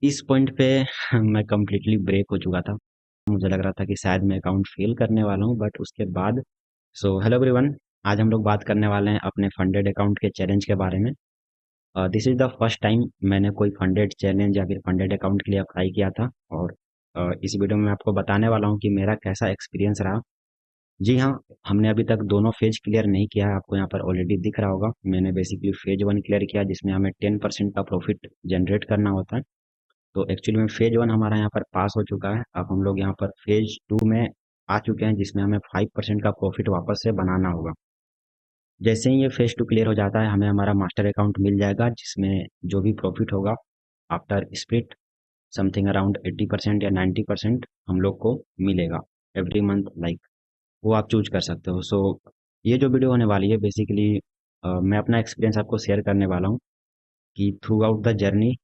इस पॉइंट पे मैं कम्प्लीटली ब्रेक हो चुका था। मुझे लग रहा था कि शायद मैं अकाउंट फेल करने वाला हूँ, बट उसके बाद हेलो एवरीवन। आज हम लोग बात करने वाले हैं अपने फंडेड अकाउंट के चैलेंज के बारे में। This is the first time मैंने कोई फंडेड चैलेंज या फिर फंडेड अकाउंट के लिए अप्लाई किया था। और इस वीडियो में मैं आपको बताने वाला हूँ कि मेरा कैसा एक्सपीरियंस रहा। जी हाँ, हमने अभी तक दोनों फेज क्लियर नहीं किया है। आपको यहाँ पर ऑलरेडी दिख रहा होगा, मैंने बेसिकली फेज वन क्लियर किया जिसमें हमें 10% का प्रॉफिट जनरेट करना होता है। तो एक्चुअली में फेज वन हमारा यहाँ पर पास हो चुका है। अब हम लोग यहाँ पर फेज टू में आ चुके हैं जिसमें हमें 5% का प्रॉफिट वापस से बनाना होगा। जैसे ही ये फेज टू क्लियर हो जाता है हमें हमारा मास्टर अकाउंट मिल जाएगा जिसमें जो भी प्रॉफिट होगा आफ्टर स्प्लिट समथिंग अराउंड 80% या 90% हम लोग को मिलेगा एवरी मंथ। लाइक वो आप चूज कर सकते हो। ये जो वीडियो होने वाली है बेसिकली मैं अपना एक्सपीरियंस आपको शेयर करने वाला हूँ कि थ्रू आउट द जर्नी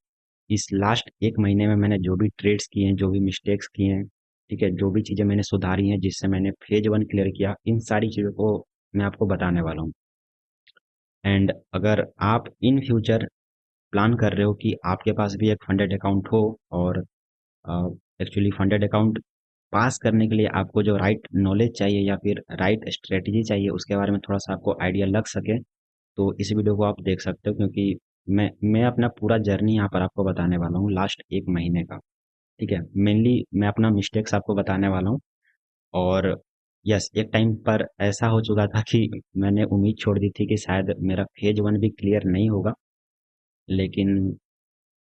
इस लास्ट एक महीने में मैंने जो भी ट्रेड्स किए हैं, जो भी मिस्टेक्स किए हैं, ठीक है, जो भी चीज़ें मैंने सुधारी हैं जिससे मैंने फेज वन क्लियर किया, इन सारी चीज़ों को मैं आपको बताने वाला हूँ। एंड अगर आप इन फ्यूचर प्लान कर रहे हो कि आपके पास भी एक फंडेड अकाउंट हो और एक्चुअली फंडेड अकाउंट पास करने के लिए आपको जो राइट नॉलेज चाहिए या फिर राइट स्ट्रेटजी चाहिए उसके बारे में थोड़ा सा आपको आइडिया लग सके, तो इस वीडियो को आप देख सकते हो क्योंकि मैं अपना पूरा जर्नी यहाँ पर आपको बताने वाला हूँ लास्ट एक महीने का। ठीक है, मेनली मैं अपना मिस्टेक्स आपको बताने वाला हूँ। और यस, एक टाइम पर ऐसा हो चुका था कि मैंने उम्मीद छोड़ दी थी कि शायद मेरा फेज वन भी क्लियर नहीं होगा, लेकिन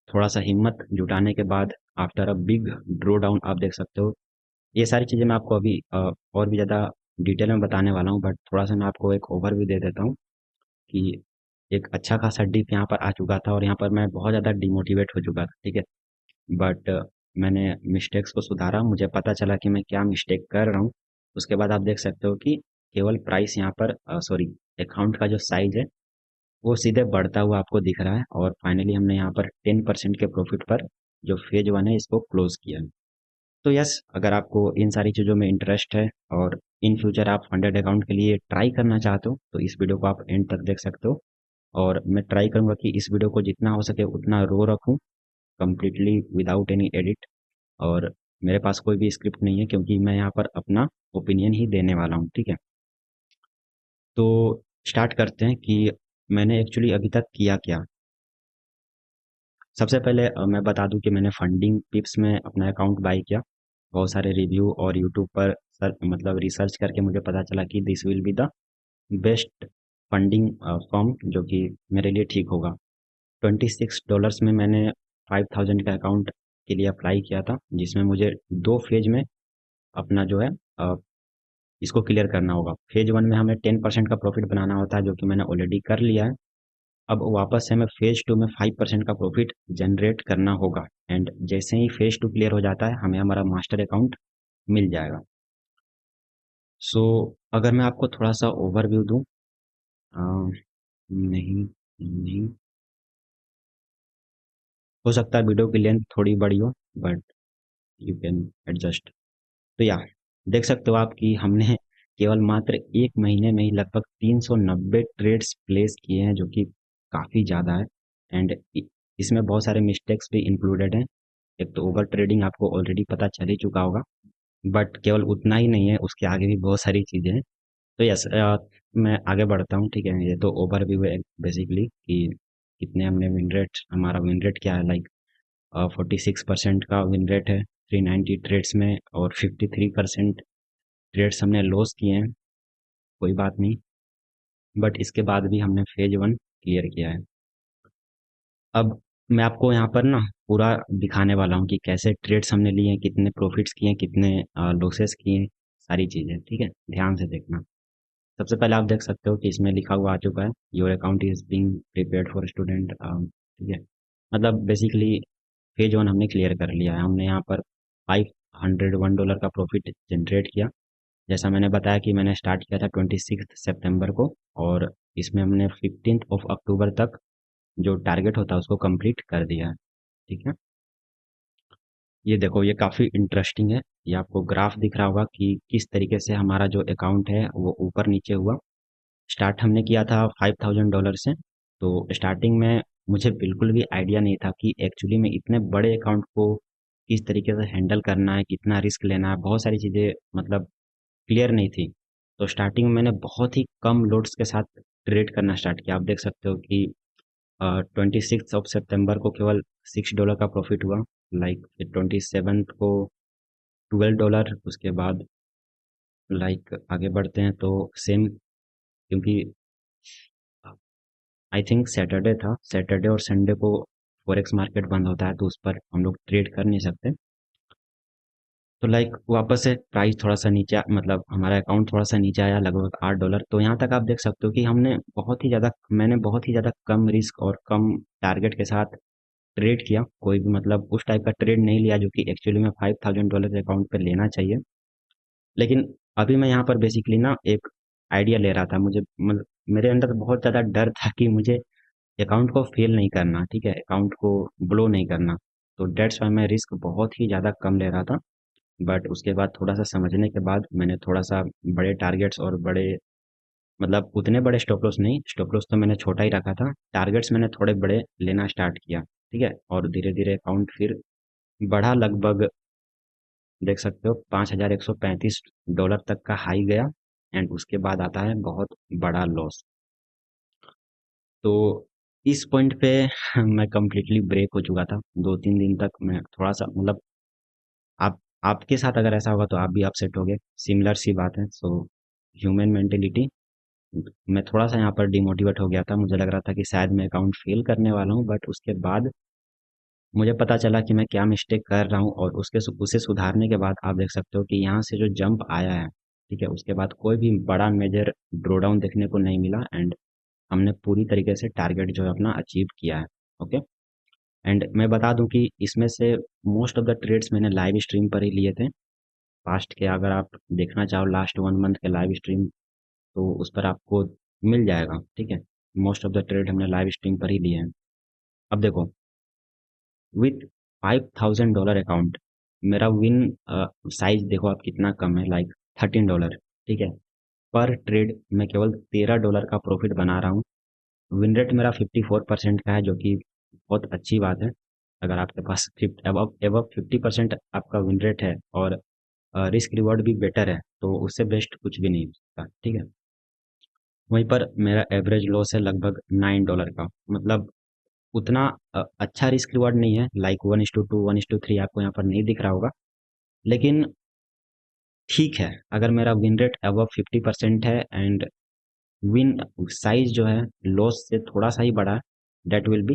थोड़ा सा हिम्मत जुटाने के बाद after a big drawdown आप देख सकते हो। ये सारी चीज़ें मैं आपको अभी और भी ज़्यादा डिटेल में बताने वाला हूँ, बट थोड़ा सा मैं आपको एक ओवरव्यू दे देता हूँ कि एक अच्छा खासा डिप यहाँ पर आ चुका था और यहाँ पर मैं बहुत ज़्यादा डिमोटिवेट हो चुका था। ठीक है, बट मैंने मिस्टेक्स को सुधारा, मुझे पता चला कि मैं क्या मिस्टेक कर रहा हूँ। उसके बाद आप देख सकते हो कि केवल प्राइस यहाँ पर सॉरी अकाउंट का जो साइज है वो सीधे बढ़ता हुआ आपको दिख रहा है और फाइनली हमने यहाँ पर 10% के प्रॉफिट पर जो फेज वन है इसको क्लोज किया। तो यस, अगर आपको इन सारी चीज़ों में इंटरेस्ट है और इन फ्यूचर आप फंडेड अकाउंट के लिए ट्राई करना चाहते हो तो इस वीडियो को आप एंड तक देख सकते हो। और मैं ट्राई करूंगा कि इस वीडियो को जितना हो सके उतना रो रखूं, कम्प्लीटली विदाउट एनी एडिट। और मेरे पास कोई भी स्क्रिप्ट नहीं है क्योंकि मैं यहाँ पर अपना ओपिनियन ही देने वाला हूँ। ठीक है, तो स्टार्ट करते हैं कि मैंने एक्चुअली अभी तक किया क्या। सबसे पहले मैं बता दूं कि मैंने फंडिंग टिप्स में अपना अकाउंट बाय किया। बहुत सारे रिव्यू और यूट्यूब पर मतलब रिसर्च करके मुझे पता चला कि this will be the best funding form जो कि मेरे लिए ठीक होगा। $26 में मैंने 5000 का अकाउंट के लिए अप्लाई किया था जिसमें मुझे दो फेज में अपना जो है इसको क्लियर करना होगा। फेज वन में हमें 10% का प्रॉफिट बनाना होता है जो कि मैंने ऑलरेडी कर लिया है। अब वापस से हमें फेज टू में 5% का प्रॉफिट जनरेट करना होगा। एंड जैसे ही फेज टू क्लियर हो जाता है हमें हमारा मास्टर अकाउंट मिल जाएगा। सो अगर मैं आपको थोड़ा सा ओवरव्यू दूं, नहीं नहीं हो सकता है वीडियो की लेंथ थोड़ी बड़ी हो, बट यू कैन एडजस्ट। तो या देख सकते हो आप कि हमने केवल मात्र एक महीने में ही लगभग 390 ट्रेड्स प्लेस किए हैं जो कि काफ़ी ज़्यादा है। एंड इसमें बहुत सारे मिस्टेक्स भी इंक्लूडेड हैं। एक तो ओवर ट्रेडिंग आपको ऑलरेडी पता चल ही चुका होगा, बट केवल उतना ही नहीं है, उसके आगे भी बहुत सारी चीज़ें हैं। तो यस, मैं आगे बढ़ता हूँ। ठीक है, ये तो ओवरव्यू है बेसिकली कि कितने हमने विन रेट, हमारा विन रेट क्या है। लाइक 46% का विन रेट है 390 ट्रेड्स में और 53% ट्रेड्स हमने लॉस किए हैं। कोई बात नहीं, बट इसके बाद भी हमने फेज वन क्लियर किया है। अब मैं आपको यहाँ पर ना पूरा दिखाने वाला हूँ कि कैसे ट्रेड्स हमने लिए हैं, कितने प्रॉफिट्स किए हैं, कितने लॉसेस किए हैं, सारी चीज़ें। ठीक है, ध्यान से देखना। सबसे पहले आप देख सकते हो कि इसमें लिखा हुआ आ चुका है your account is being prepared for student. ठीक है, मतलब बेसिकली फेज वन हमने क्लियर कर लिया है। हमने यहाँ पर $501 का प्रॉफिट जनरेट किया। जैसा मैंने बताया कि मैंने स्टार्ट किया था 26 सितंबर को और इसमें हमने 15 अक्टूबर तक जो टारगेट होता है उसको कंप्लीट कर दिया है। ठीक है, ये देखो, ये काफ़ी इंटरेस्टिंग है। ये आपको ग्राफ दिख रहा होगा कि किस तरीके से हमारा जो अकाउंट है वो ऊपर नीचे हुआ। स्टार्ट हमने किया था $5000 से। तो स्टार्टिंग में मुझे बिल्कुल भी आइडिया नहीं था कि एक्चुअली में इतने बड़े अकाउंट को किस तरीके से हैंडल करना है, कितना रिस्क लेना है, बहुत सारी चीज़ें मतलब क्लियर नहीं थी। तो स्टार्टिंग में मैंने बहुत ही कम लोड्स के साथ ट्रेड करना स्टार्ट किया। आप देख सकते हो कि 26 को केवल $6 का प्रॉफिट हुआ। लाइक फिर 27 को $12, उसके बाद लाइक आगे बढ़ते हैं तो सेम, क्योंकि आई थिंक सैटरडे था, सैटरडे और संडे को फॉरेक्स मार्केट बंद होता है, तो उस पर हम लोग ट्रेड कर नहीं सकते। तो लाइक वापस से प्राइस थोड़ा सा नीचे मतलब हमारा अकाउंट थोड़ा सा नीचे आया, लगभग $8। तो यहाँ तक आप देख सकते हो कि मैंने बहुत ही ज़्यादा कम रिस्क और कम टारगेट के साथ ट्रेड किया। कोई भी मतलब उस टाइप का ट्रेड नहीं लिया जो कि एक्चुअली में $5000 के अकाउंट पे लेना चाहिए। लेकिन अभी मैं यहाँ पर बेसिकली ना एक आइडिया ले रहा था। मुझे मतलब मेरे अंदर बहुत ज़्यादा डर था कि मुझे अकाउंट को फेल नहीं करना, ठीक है, अकाउंट को ब्लो नहीं करना। तो डेट्स वाई मैं रिस्क बहुत ही ज़्यादा कम ले रहा था। बट उसके बाद थोड़ा सा समझने के बाद मैंने थोड़ा सा बड़े टारगेट्स और बड़े मतलब उतने बड़े स्टॉप लॉस नहीं, स्टॉप लॉस तो मैंने छोटा ही रखा था, टारगेट्स मैंने थोड़े बड़े लेना स्टार्ट किया, ठीक है। और धीरे धीरे अकाउंट फिर बढ़ा, लगभग देख सकते हो $5135 तक का हाई गया। एंड उसके बाद आता है बहुत बड़ा लॉस। तो इस पॉइंट पे मैं कंप्लीटली ब्रेक हो चुका था। 2-3 दिन तक मैं थोड़ा सा मतलब आप आपके साथ अगर ऐसा होगा तो आप भी अपसेट होगे, सिमिलर सी बात है। सो ह्यूमन मेंटेलिटी, मैं थोड़ा सा यहाँ पर डिमोटिवेट हो गया था। मुझे लग रहा था कि शायद मैं अकाउंट फेल करने वाला हूँ, बट उसके बाद मुझे पता चला कि मैं क्या मिस्टेक कर रहा हूँ, और उसे सुधारने के बाद आप देख सकते हो कि यहाँ से जो जंप आया है, ठीक है, उसके बाद कोई भी बड़ा मेजर ड्रो डाउन देखने को नहीं मिला। एंड हमने पूरी तरीके से टारगेट जो है अपना अचीव किया है। ओके। एंड मैं बता दूं कि इसमें से मोस्ट ऑफ द ट्रेड्स मैंने लाइव स्ट्रीम पर ही लिए थे। पास्ट के अगर आप देखना चाहो लास्ट 1 मंथ के लाइव स्ट्रीम, तो उस पर आपको मिल जाएगा, ठीक है। मोस्ट ऑफ द ट्रेड हमने लाइव स्ट्रीम पर ही लिए हैं। अब देखो, विथ $5000 अकाउंट, मेरा विन साइज देखो आप कितना कम है, लाइक $13, ठीक है। पर ट्रेड मैं केवल $13 का प्रॉफिट बना रहा हूँ। विन रेट मेरा 54% का है, जो कि बहुत अच्छी बात है। अगर आपके पास एबव 50% आपका विन रेट है और रिस्क रिवॉर्ड भी बेटर है, तो उससे बेस्ट कुछ भी नहीं हो सकता, ठीक है। वहीं पर मेरा एवरेज लॉस है लगभग $9 का, मतलब उतना अच्छा रिस्क रिवॉर्ड नहीं है। लाइक 1:2 1:3 आपको यहाँ पर नहीं दिख रहा होगा, लेकिन ठीक है। अगर मेरा विन रेट अबव 50% है एंड विन साइज जो है लॉस से थोड़ा सा ही बड़ा है, डेट विल बी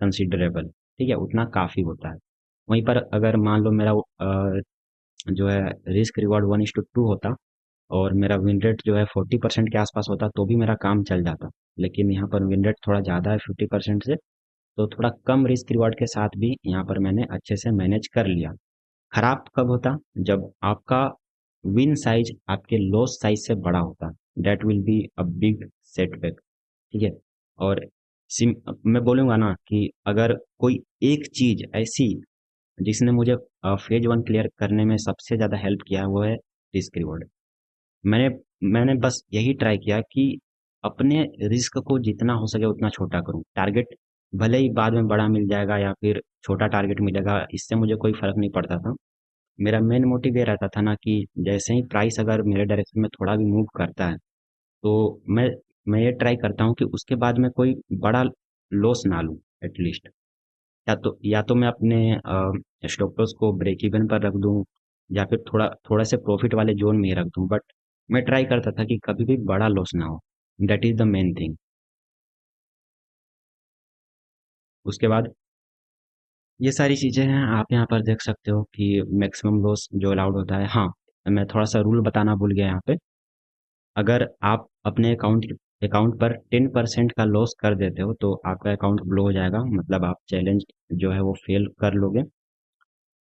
कंसिडरेबल, ठीक है, उतना काफ़ी होता है। वहीं पर अगर मान लो मेरा जो है रिस्क रिवॉर्ड 1:2 होता और मेरा विन रेट जो है 40% के आसपास होता, तो भी मेरा काम चल जाता। लेकिन यहाँ पर विन रेट थोड़ा ज़्यादा है 50% से, तो थोड़ा कम रिस्क रिवॉर्ड के साथ भी यहाँ पर मैंने अच्छे से मैनेज कर लिया। खराब कब होता, जब आपका विन साइज आपके लॉस साइज से बड़ा होता, that will be a big setback, ठीक है। और मैं बोलूँगा ना कि अगर कोई एक चीज ऐसी जिसने मुझे फेज 1 क्लियर करने में सबसे ज़्यादा हेल्प किया, वो है रिस्क रिवॉर्ड। मैंने मैंने बस यही ट्राई किया कि अपने रिस्क को जितना हो सके उतना छोटा करूं। टारगेट भले ही बाद में बड़ा मिल जाएगा या फिर छोटा टारगेट मिलेगा, इससे मुझे कोई फर्क नहीं पड़ता था। मेरा मेन मोटिव ये रहता था ना कि जैसे ही प्राइस अगर मेरे डायरेक्शन में थोड़ा भी मूव करता है, तो मैं ये ट्राई करता हूँ कि उसके बाद मैं कोई बड़ा लॉस ना लूँ एटलीस्ट। या तो मैं अपने स्टॉप लॉस को ब्रेक इवन पर रख दूं, या फिर थोड़ा थोड़ा से प्रॉफिट वाले जोन में ही रख दूं, बट मैं ट्राई करता था कि कभी भी बड़ा लॉस ना हो। That is the main thing. उसके बाद ये सारी चीजें हैं, आप यहाँ पर देख सकते हो कि मैक्सिमम लॉस जो अलाउड होता है। हाँ, मैं थोड़ा सा रूल बताना भूल गया यहाँ पे। अगर आप अपने अकाउंट पर 10% का लॉस कर देते हो, तो आपका अकाउंट ब्लो हो जाएगा, मतलब आप चैलेंज जो है वो फेल कर लोगे।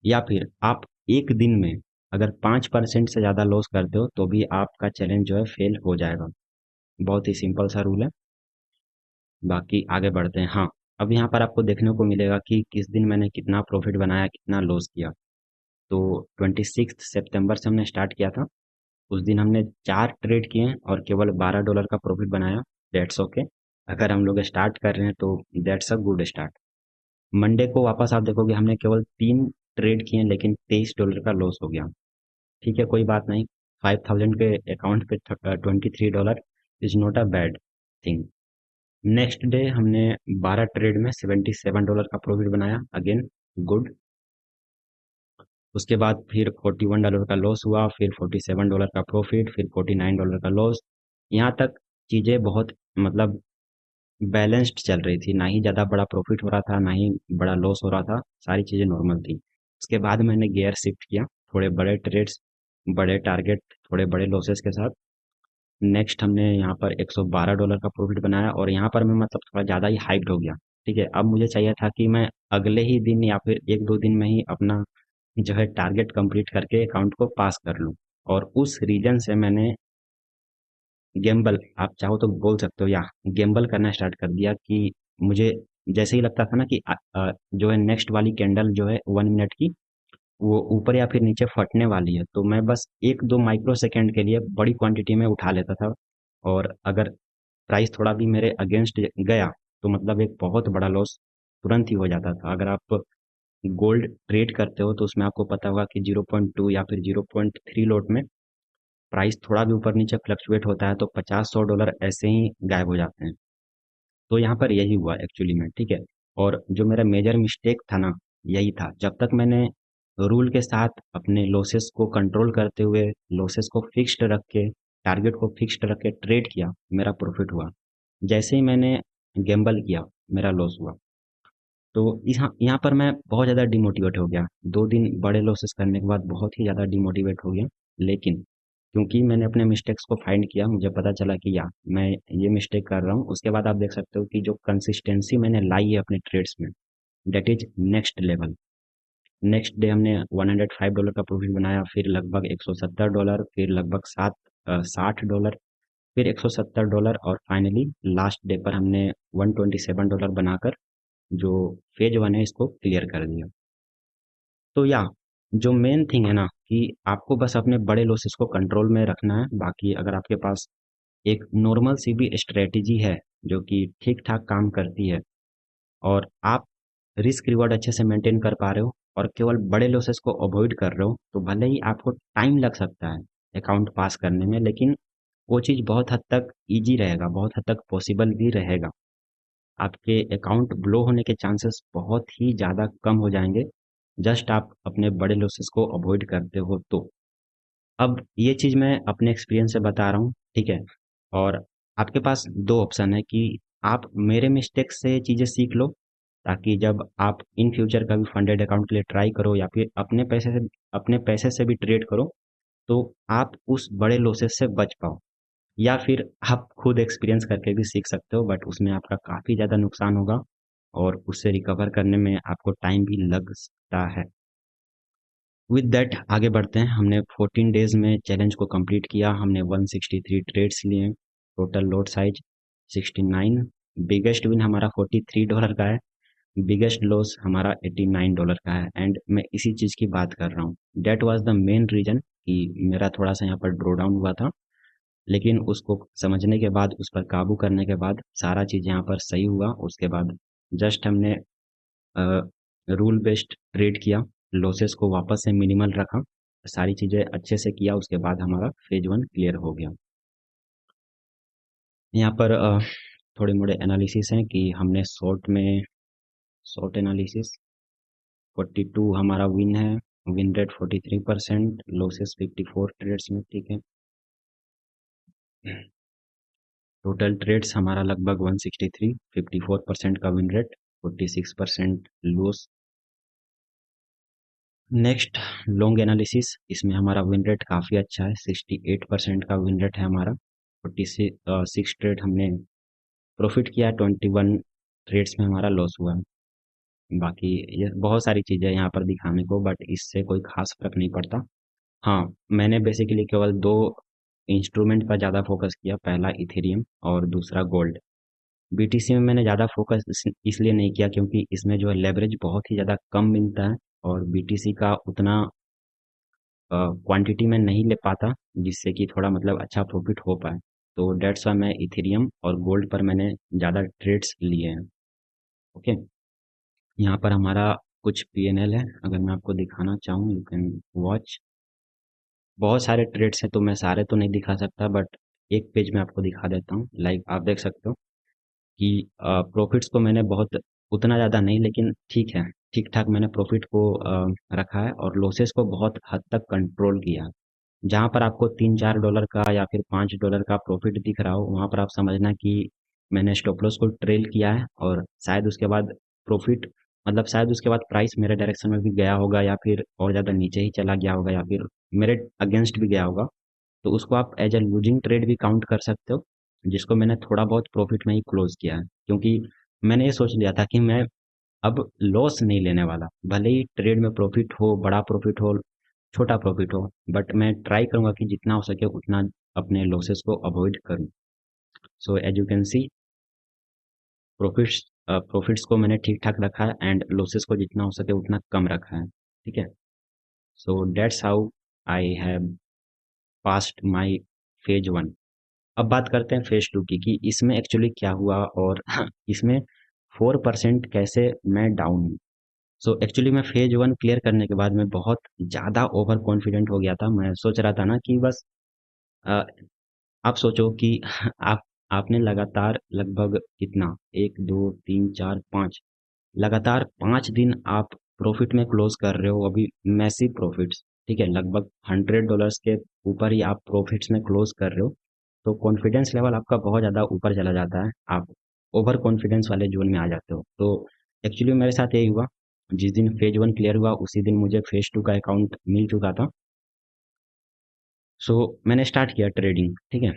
या फिर आप एक दिन में अगर 5% से ज़्यादा लॉस करते हो, तो भी आपका चैलेंज जो है फेल हो जाएगा। बहुत ही सिंपल सा रूल है। बाकी आगे बढ़ते हैं। हाँ, अब यहाँ पर आपको देखने को मिलेगा कि किस दिन मैंने कितना प्रॉफिट बनाया, कितना लॉस किया। तो 26 सितंबर से हमने स्टार्ट किया था। उस दिन हमने 4 ट्रेड किए और केवल $12 का प्रॉफिट बनाया। That's okay. अगर हम लोग स्टार्ट कर रहे हैं तो that's a good start. Monday को वापस आप देखोगे हमने केवल 3 ट्रेड किए लेकिन $23 का लॉस हो गया। ठीक है, कोई बात नहीं। 5000 के अकाउंट पे $23 is not a bad thing. Next day हमने 12 ट्रेड में $77 का प्रॉफिट बनाया, अगेन गुड। उसके बाद फिर $41 का लॉस हुआ, फिर $47 का प्रॉफिट, फिर $49 का लॉस। यहाँ तक चीज़ें बहुत मतलब बैलेंस्ड चल रही थी, ना ही ज़्यादा बड़ा प्रॉफिट हो रहा था, ना ही बड़ा लॉस हो रहा था, सारी चीज़ें नॉर्मल थी। उसके बाद मैंने गियर शिफ्ट किया, थोड़े बड़े ट्रेड्स, बड़े टारगेट, थोड़े बड़े लॉसेस के साथ। नेक्स्ट हमने यहाँ पर $112 का प्रॉफिट बनाया और यहाँ पर मैं मतलब थोड़ा ज़्यादा ही हाइप्ड हो गया। ठीक है, अब मुझे चाहिए था कि मैं अगले ही दिन या फिर 1-2 दिन में ही अपना जो है टारगेट कंप्लीट करके अकाउंट को पास कर लूँ। और उस रीजन से मैंने गेम्बल, आप चाहो तो बोल सकते हो, या गेम्बल करना स्टार्ट कर दिया कि मुझे जैसे ही लगता था ना कि जो है नेक्स्ट वाली कैंडल जो है 1 मिनट की, वो ऊपर या फिर नीचे फटने वाली है, तो मैं बस 1-2 माइक्रो सेकेंड के लिए बड़ी क्वांटिटी में उठा लेता था। और अगर प्राइस थोड़ा भी मेरे अगेंस्ट गया तो मतलब एक बहुत बड़ा लॉस तुरंत ही हो जाता था। अगर आप गोल्ड ट्रेड करते हो तो उसमें आपको पता होगा कि 0.2 या फिर 0.3 लोट में प्राइस थोड़ा भी ऊपर नीचे फ्लक्चुएट होता है तो 50-100 डॉलर ऐसे ही गायब हो जाते हैं। तो यहाँ पर यही हुआ एक्चुअली में, ठीक है। और जो मेरा मेजर मिस्टेक था ना, यही था, जब तक मैंने रूल के साथ अपने लॉसेस को कंट्रोल करते हुए लॉसेस को फिक्स्ड रख के टारगेट को फिक्स्ड रख के ट्रेड किया, मेरा प्रॉफिट हुआ। जैसे ही मैंने गैम्बल किया, मेरा लॉस हुआ। तो यहाँ यहाँ पर मैं बहुत ज़्यादा डिमोटिवेट हो गया। 2 दिन बड़े लॉसेस करने के बाद बहुत ही ज़्यादा डिमोटिवेट हो गया। लेकिन क्योंकि मैंने अपने मिस्टेक्स को फाइंड किया, मुझे पता चला कि या मैं ये मिस्टेक कर रहा हूँ। उसके बाद आप देख सकते हो कि जो कंसिस्टेंसी मैंने लाई है अपने ट्रेड्स में, that is next level. Next day हमने $105 का प्रॉफिट बनाया, फिर लगभग $170, फिर लगभग 60 डॉलर, फिर $170, और फाइनली लास्ट डे पर हमने $127 बनाकर जो फेज 1 है इसको क्लियर कर दिया। तो या जो मेन थिंग है ना कि आपको बस अपने बड़े लॉसेस को कंट्रोल में रखना है। बाकी अगर आपके पास एक नॉर्मल सी भी स्ट्रेटेजी है जो कि ठीक ठाक काम करती है, और आप रिस्क रिवॉर्ड अच्छे से मेंटेन कर पा रहे हो और केवल बड़े लॉसेस को अवॉइड कर रहे हो, तो भले ही आपको टाइम लग सकता है अकाउंट पास करने में, लेकिन वो चीज़ बहुत हद तक इजी रहेगा, बहुत हद तक पॉसिबल भी रहेगा। आपके अकाउंट ब्लो होने के चांसेस बहुत ही ज़्यादा कम हो जाएंगे, जस्ट आप अपने बड़े लॉसेस को अवॉइड करते हो तो। अब ये चीज़ मैं अपने एक्सपीरियंस से बता रहा हूँ, ठीक है। और आपके पास दो ऑप्शन है कि आप मेरे मिस्टेक से चीज़ें सीख लो, ताकि जब आप इन फ्यूचर कभी फंडेड अकाउंट के लिए ट्राई करो या फिर अपने पैसे से भी ट्रेड करो, तो आप उस बड़े लॉसेस से बच पाओ। या फिर आप खुद एक्सपीरियंस करके भी सीख सकते हो, बट उसमें आपका काफ़ी ज़्यादा नुकसान होगा और उससे रिकवर करने में आपको टाइम भी लग सकता है। विद दैट आगे बढ़ते हैं। हमने 14 डेज में चैलेंज को कंप्लीट किया। हमने 163 ट्रेड्स लिए, total lot size 69। Biggest win हमारा $43 का है, बिगेस्ट लॉस हमारा $89 का है। एंड मैं इसी चीज़ की बात कर रहा हूँ, that was the main reason कि मेरा थोड़ा सा यहाँ पर ड्रॉ डाउन हुआ था। लेकिन उसको समझने के बाद, उस पर काबू करने के बाद सारा चीज़ यहाँ पर सही हुआ। उसके बाद जस्ट हमने रूल बेस्ड ट्रेड किया, लॉसेस को वापस से मिनिमल रखा, सारी चीज़ें अच्छे से किया, उसके बाद हमारा फेज 1 क्लियर हो गया। यहाँ पर थोड़े मोड़े एनालिसिस हैं कि हमने शॉर्ट एनालिसिस 42 हमारा विन है, विन रेट 43%, लॉसेस 54 ट्रेड्स में, ठीक है। टोटल ट्रेड्स हमारा लगभग 163, 54% का win rate, 46% loss. Next long analysis, इसमें हमारा विन रेट काफ़ी अच्छा है, 68% का विन रेट है हमारा। 46 ट्रेड हमने प्रॉफिट किया, 21 ट्रेड्स में हमारा लॉस हुआ है। बाकी ये बहुत सारी चीज़ें हैं यहाँ पर दिखाने को, बट इससे कोई खास फर्क नहीं पड़ता। हाँ, मैंने बेसिकली केवल दो इंस्ट्रूमेंट पर ज़्यादा फोकस किया, पहला इथेरियम और दूसरा गोल्ड। बीटीसी में मैंने ज़्यादा फोकस इसलिए नहीं किया क्योंकि इसमें जो है लेवरेज बहुत ही ज़्यादा कम मिलता है, और बीटीसी का उतना क्वांटिटी में नहीं ले पाता जिससे कि थोड़ा मतलब अच्छा प्रॉफिट हो पाए। तो डेट्स वाई मैं इथेरियम और गोल्ड पर मैंने ज़्यादा ट्रेड्स लिए हैं। ओके, यहाँ पर हमारा कुछ पीएनएल है, अगर मैं आपको दिखाना चाहूँ यू कैन वॉच। बहुत सारे ट्रेड्स हैं तो मैं सारे तो नहीं दिखा सकता, बट एक पेज में आपको दिखा देता हूँ। लाइक आप देख सकते हो कि प्रॉफिट्स को मैंने बहुत उतना ज़्यादा नहीं, लेकिन ठीक है, ठीक ठाक मैंने प्रॉफिट को रखा है और लॉसेस को बहुत हद तक कंट्रोल किया है। जहाँ पर आपको $3-4 का या फिर $5 का प्रॉफिट दिख रहा हो, वहाँ पर आप समझना कि मैंने स्टॉप लॉस को ट्रेल किया है और शायद उसके बाद प्रॉफिट, मतलब शायद उसके बाद प्राइस मेरे डायरेक्शन में भी गया होगा या फिर और ज़्यादा नीचे ही चला गया होगा या फिर मेरे अगेंस्ट भी गया होगा। तो उसको आप एज अ लूजिंग ट्रेड भी काउंट कर सकते हो, जिसको मैंने थोड़ा बहुत प्रॉफिट में ही क्लोज किया है, क्योंकि मैंने ये सोच लिया था कि मैं अब लॉस नहीं लेने वाला। भले ही ट्रेड में प्रॉफिट हो, बड़ा प्रॉफिट हो, छोटा प्रॉफिट हो, बट मैं ट्राई करूंगा कि जितना हो सके उतना अपने लॉसेस को अवॉइड करूं। So as you can see, profits profits को मैंने ठीक ठाक रखा है एंड लॉसेस को जितना हो सके उतना कम रखा है। ठीक है, so that's how I have passed my phase 1। अब बात करते हैं फेज 2 की, कि इसमें एक्चुअली क्या हुआ और इसमें 4% कैसे मैं डाउन हूँ। सो एक्चुअली मैं फेज 1 क्लियर करने के बाद मैं बहुत ज़्यादा ओवर कॉन्फिडेंट हो गया था। मैं सोच रहा था ना कि बस अ, आप सोचो कि आप आपने लगातार लगभग कितना, 1 2 3 4 5, लगातार 5 दिन आप प्रॉफिट में क्लोज कर रहे हो, अभी मैसिव प्रॉफिट्स। ठीक है, लगभग $100 के ऊपर ही आप प्रॉफिट्स में क्लोज कर रहे हो, तो कॉन्फिडेंस लेवल आपका बहुत ज़्यादा ऊपर चला जाता है, आप ओवर कॉन्फिडेंस वाले जोन में आ जाते हो। तो एक्चुअली मेरे साथ यही हुआ, जिस दिन फेज 1 क्लियर हुआ उसी दिन मुझे फेज 2 का अकाउंट मिल चुका था। सो मैंने स्टार्ट किया ट्रेडिंग। ठीक है,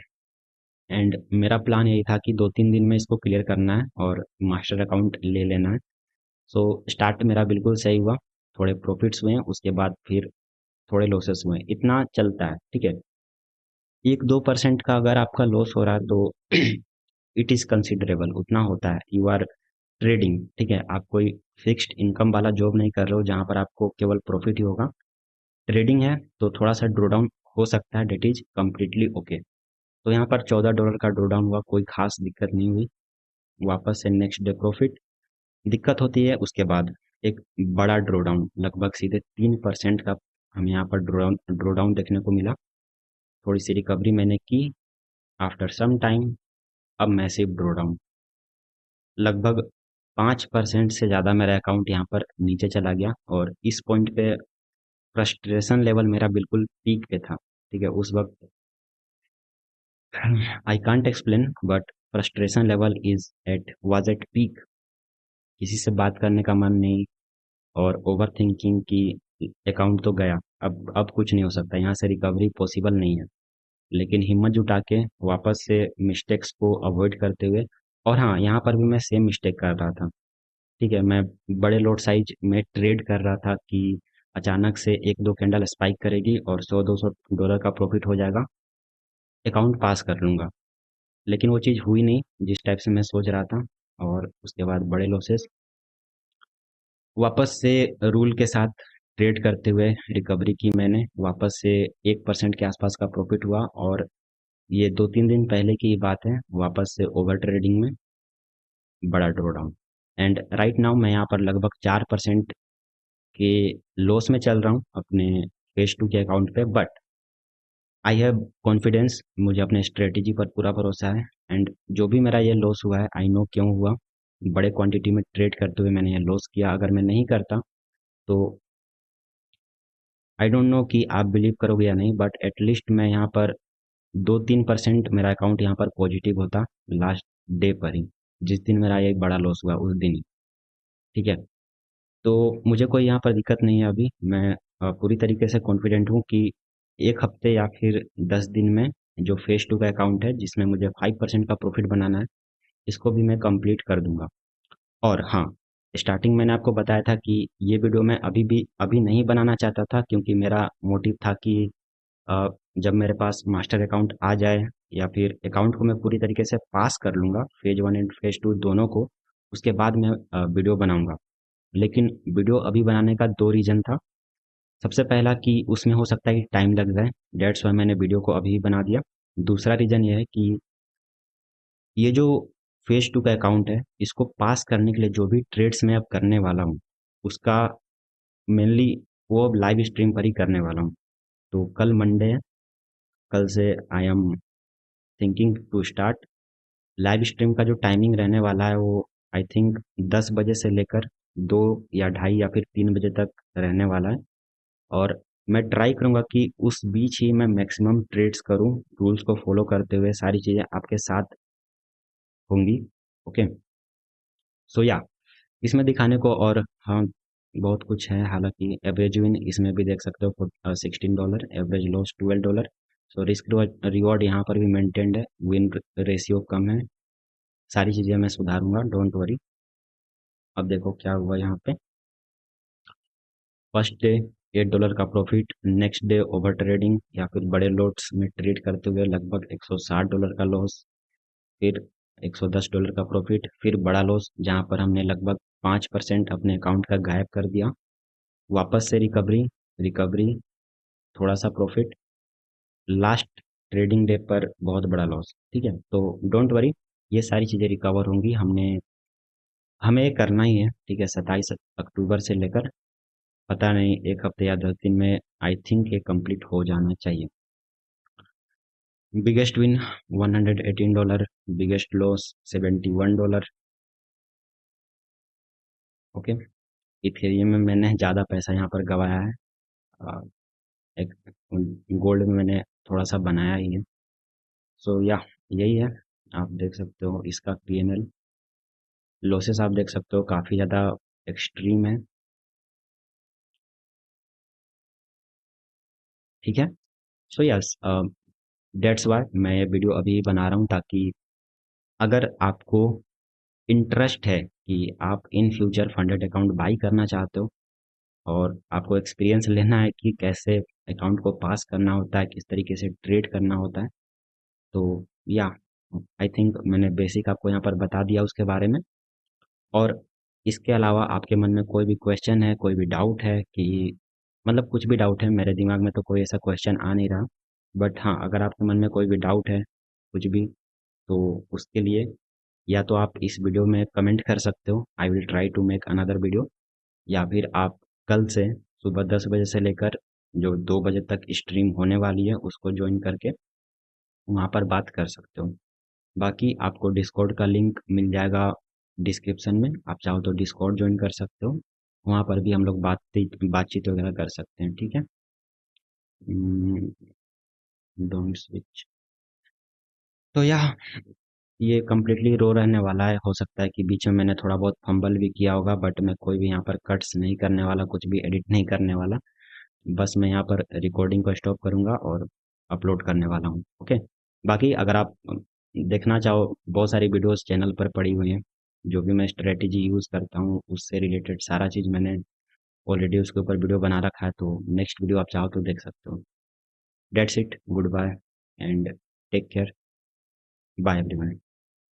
एंड मेरा प्लान यही था कि 2-3 दिन में इसको क्लियर करना है और मास्टर अकाउंट ले लेना है। सो स्टार्ट मेरा बिल्कुल सही हुआ, थोड़े प्रॉफिट्स हुए हैं, उसके बाद फिर थोड़े लॉसेस हुए हैं, इतना चलता है। ठीक है, 1-2% का अगर आपका लॉस हो रहा है तो इट इज़ कंसिडरेबल, उतना होता है। यू आर ट्रेडिंग, ठीक है, आप कोई फिक्स्ड इनकम वाला जॉब नहीं कर रहे हो जहाँ पर आपको केवल प्रॉफिट ही होगा। ट्रेडिंग है तो थोड़ा सा ड्रॉ डाउन हो सकता है, डेट इज कम्प्लीटली ओके। तो यहाँ पर $14 का ड्रॉ डाउन हुआ, कोई खास दिक्कत नहीं हुई, वापस से नेक्स्ट डे प्रॉफिट। दिक्कत होती है उसके बाद एक बड़ा ड्रॉ डाउन, लगभग सीधे 3% का हमें यहाँ पर ड्रॉ डाउन देखने को मिला। थोड़ी सी रिकवरी मैंने की आफ्टर सम टाइम, अब मैसिव ड्रॉ डाउन, लगभग 5% से ज़्यादा मेरा अकाउंट यहाँ पर नीचे चला गया और इस पॉइंट पे फ्रस्ट्रेशन लेवल मेरा बिल्कुल पीक पे था। ठीक है, उस वक्त I can't explain, but frustration level is at was at peak. किसी से बात करने का मन नहीं और ओवर थिंकिंग की अकाउंट तो गया, अब कुछ नहीं हो सकता, यहाँ से रिकवरी पॉसिबल नहीं है। लेकिन हिम्मत जुटा के वापस से मिस्टेक्स को अवॉइड करते हुए, और हाँ, यहाँ पर भी मैं सेम मिस्टेक कर रहा था। ठीक है, मैं बड़े लॉट साइज में ट्रेड कर रहा था कि अचानक से 1-2 कैंडल स्पाइक करेगी और $100-200 का प्रॉफिट हो जाएगा, अकाउंट पास कर लूंगा। लेकिन वो चीज़ हुई नहीं जिस टाइप से मैं सोच रहा था, और उसके बाद बड़े लॉसेस। वापस से रूल के साथ ट्रेड करते हुए रिकवरी की मैंने, वापस से 1% के आसपास का प्रॉफिट हुआ, और ये 2-3 दिन पहले की ही बात है, वापस से ओवर ट्रेडिंग में बड़ा draw down. And right now मैं यहाँ पर लगभग 4% के लॉस में चल रहा हूँ अपने फेज 2 के अकाउंट पे, बट आई हैव कॉन्फिडेंस, मुझे अपने स्ट्रेटेजी पर पूरा भरोसा है। एंड जो भी मेरा ये लॉस हुआ है, आई नो क्यों हुआ, बड़े क्वांटिटी में ट्रेड करते हुए मैंने ये लॉस किया। अगर मैं नहीं करता तो आई डोंट नो कि आप बिलीव करोगे या नहीं, बट एटलीस्ट मैं यहाँ पर 2-3% मेरा अकाउंट यहाँ पर पॉजिटिव होता लास्ट डे पर ही, जिस दिन मेरा ये बड़ा लॉस हुआ उस दिन ही। ठीक है, तो मुझे कोई यहाँ पर दिक्कत नहीं है अभी। मैं पूरी तरीके से कॉन्फिडेंट हूँ कि एक हफ्ते या फिर 10 दिन में जो फेज 2 का अकाउंट है, जिसमें मुझे 5% का प्रॉफिट बनाना है, इसको भी मैं कंप्लीट कर दूंगा। और हाँ, स्टार्टिंग मैंने आपको बताया था कि ये वीडियो मैं अभी नहीं बनाना चाहता था, क्योंकि मेरा मोटिव था कि अ, जब मेरे पास मास्टर अकाउंट आ जाए या फिर अकाउंट को मैं पूरी तरीके से पास कर लूँगा, फेज 1 एंड फेज 2 दोनों को, उसके बाद मैं वीडियो बनाऊँगा। लेकिन वीडियो अभी बनाने का 2 रीज़न था। सबसे पहला कि उसमें हो सकता है कि टाइम लग जाए, दैट्स व्हाई मैंने वीडियो को अभी ही बना दिया। दूसरा रीज़न ये है कि ये जो फेज टू का अकाउंट है, इसको पास करने के लिए जो भी ट्रेड्स मैं अब करने वाला हूँ, उसका मेनली वो अब लाइव स्ट्रीम पर ही करने वाला हूँ। तो कल मंडे है, कल से I am thinking to start live stream. का जो टाइमिंग रहने वाला है वो आई थिंक 10 बजे से लेकर 2 या ढाई या फिर 3 बजे तक रहने वाला है। और मैं ट्राई करूंगा कि उस बीच ही मैं मैक्सिमम ट्रेड्स करूं, रूल्स को फॉलो करते हुए सारी चीज़ें आपके साथ होंगी। ओके, सो या इसमें दिखाने को और हाँ बहुत कुछ है। हालांकि एवरेज विन इसमें भी देख सकते हो $16, average loss $12। So risk reward यहाँ पर भी मेंटेन्ड है, विन रेशियो कम है। सारी चीज़ें मैं सुधारूंगा, डोंट वरी। अब देखो क्या हुआ यहाँ पे। फर्स्ट डे $8 का profit, next day over trading या फिर बड़े लोट्स में ट्रेड करते हुए लगभग $160 का लॉस, फिर $110 का प्रॉफिट, फिर बड़ा लॉस जहाँ पर हमने लगभग 5% अपने अकाउंट का गायब कर दिया। वापस से रिकवरी, रिकवरी, थोड़ा सा प्रॉफिट, लास्ट ट्रेडिंग डे पर बहुत बड़ा लॉस। ठीक है, तो डोंट वरी, ये सारी चीज़ें रिकवर होंगी। हमें ये करना ही है। ठीक है, 27 अक्टूबर से लेकर पता नहीं 1 हफ्ते या 10 दिन में आई थिंक ये कंप्लीट हो जाना चाहिए। Biggest win $118, biggest loss $71। Okay, Ethereum में मैंने ज़्यादा पैसा यहाँ पर गवाया है। आ, एक गोल्ड में मैंने थोड़ा सा बनाया ही है। सो या यही है, आप देख सकते हो इसका पीएनएल। लॉसेस आप देख सकते हो काफ़ी ज़्यादा एक्सट्रीम है। ठीक है, सो यस डेट्स वाई मैं ये वीडियो अभी बना रहा हूँ, ताकि अगर आपको इंटरेस्ट है कि आप in future funded account by करना चाहते हो और आपको एक्सपीरियंस लेना है कि कैसे अकाउंट को पास करना होता है, किस तरीके से ट्रेड करना होता है, तो या आई थिंक मैंने बेसिक आपको यहाँ पर बता दिया उसके बारे में। और इसके अलावा आपके मन में कोई भी क्वेश्चन है, कोई भी डाउट है कि मतलब कुछ भी डाउट है, मेरे दिमाग में तो कोई ऐसा क्वेश्चन आ नहीं रहा, बट हाँ अगर आपके मन में कोई भी डाउट है कुछ भी, तो उसके लिए या तो आप इस वीडियो में कमेंट कर सकते हो, I will try to make another video, या फिर आप कल से सुबह 10 बजे से लेकर जो 2 बजे तक स्ट्रीम होने वाली है उसको ज्वाइन करके वहाँ पर बात कर सकते हो। बाकी आपको डिस्कॉर्ड का लिंक मिल जाएगा डिस्क्रिप्शन में, आप चाहो तो डिस्कॉर्ड ज्वाइन कर सकते हो। वहाँ पर भी हम लोग बातचीत वगैरह कर सकते हैं। ठीक है, डोंट स्विच। तो ये कम्प्लीटली रो रहने वाला है। हो सकता है कि बीच में मैंने थोड़ा बहुत फंबल भी किया होगा, बट मैं कोई भी यहाँ पर कट्स नहीं करने वाला, कुछ भी एडिट नहीं करने वाला। बस मैं यहाँ पर रिकॉर्डिंग को स्टॉप करूँगा और अपलोड करने वाला हूँ। ओके, बाकी अगर आप देखना चाहो, बहुत सारी वीडियोस चैनल पर पड़ी हुई हैं, जो भी मैं स्ट्रेटेजी यूज़ करता हूँ उससे रिलेटेड सारा चीज़ मैंने ऑलरेडी उसके ऊपर वीडियो बना रखा है, तो नेक्स्ट वीडियो आप चाहो तो देख सकते हो। That's it, goodbye and take care, bye everyone.